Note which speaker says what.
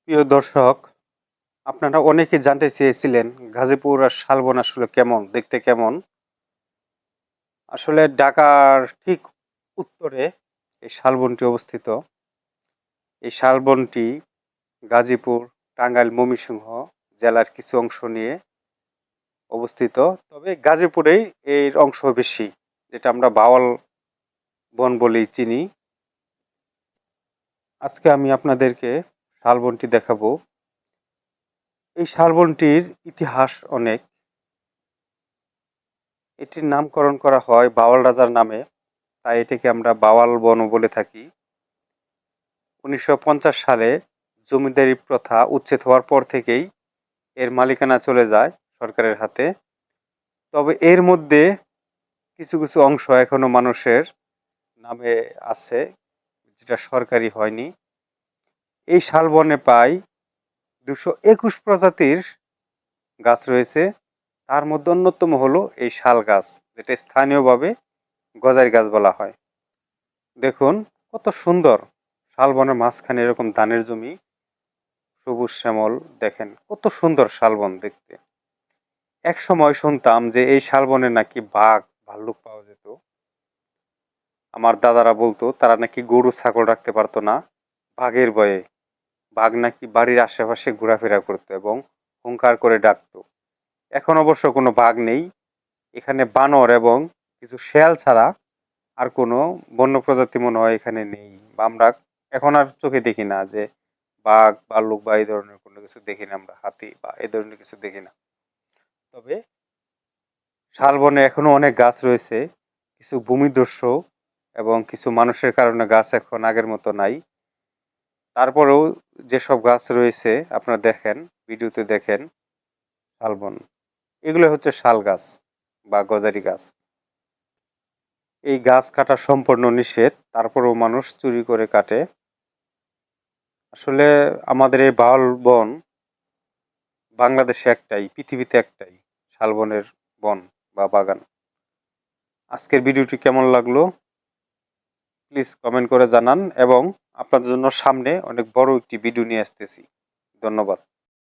Speaker 1: প্রিয় দর্শক, আপনারা অনেকে জানতে চেয়েছিলেন গাজীপুর আর শালবন আসলে কেমন, দেখতে কেমন। আসলে ঢাকার ঠিক উত্তরে এই শালবনটি অবস্থিত। এই শালবনটি গাজীপুর, টাঙ্গাইল, ময়মনসিংহ জেলার কিছু অংশ নিয়ে অবস্থিত। তবে গাজীপুরেই এর অংশ বেশি, যেটা আমরা বাওয়াল বন বলেই চিনি। আজকে আমি আপনাদেরকে শালবনটি দেখাবো। এই শালবনটির ইতিহাস অনেক। এটির নামকরণ করা হয় বাওয়াল রাজার নামে, তাই এটিকে আমরা বাওয়াল বনও বলে থাকি। ১৯৫০ সালে জমিদারি প্রথা উচ্ছেদ হওয়ার পর থেকেই এর মালিকানা চলে যায় সরকারের হাতে। তবে এর মধ্যে কিছু কিছু অংশ এখনো মানুষের নামে আছে, যেটা সরকারি হয়নি। এই শালবনে প্রায় ২২১ প্রজাতির গাছ রয়েছে। তার মধ্যে অন্যতম হলো এই শাল গাছ, যেটা স্থানীয়ভাবে গজারি গাছ বলা হয়। দেখুন কত সুন্দর, শালবনের মাঝখানে এরকম ধানের জমি, সবুজ শ্যামল। দেখেন কত সুন্দর শালবন দেখতে। এক সময় শুনতাম যে এই শালবনে নাকি বাঘ ভাল্লুক পাওয়া যেত। আমার দাদারা বলতো তারা নাকি গরু ছাগল রাখতে পারতো না বাঘের ভয়ে। বাঘ নাকি বাড়ির আশেপাশে ঘোরাফেরা করতো এবং হুংকার করে ডাকতো। এখন অবশ্য কোনো বাঘ নেই। এখানে বানর এবং কিছু শেয়াল ছাড়া আর কোনো বন্য প্রজাতি মনে হয় এখানে নেই, বা আমরা এখন আর চোখে দেখি না যে বাঘ ভাল্লুক বা এই ধরনের কোনো কিছু দেখি না, আমরা হাতি বা এই ধরনের কিছু দেখি না। তবে শালবনে এখনো অনেক গাছ রয়েছে, কিছু ভূমিদস্যু এবং কিছু মানুষের কারণে গাছ এখন আগের মতো নাই। তারপরেও যেসব গাছ রয়েছে আপনারা দেখেন, ভিডিওতে দেখেন, শালবন, এগুলো হচ্ছে শাল গাছ বা গজারি গাছ। এই গাছ কাটা সম্পূর্ণ নিষেধ, তারপরেও মানুষ চুরি করে কাটে। আসলে আমাদের এই বাউল বন বাংলাদেশে একটাই, পৃথিবীতে একটাই শালবনের বন বা বাগান। আজকের ভিডিওটি কেমন লাগলো প্লিজ কমেন্ট করে জানান, এবং আপনাদের জন্য সামনে অনেক বড় একটি ভিডিও নিয়ে আসতেছি। ধন্যবাদ।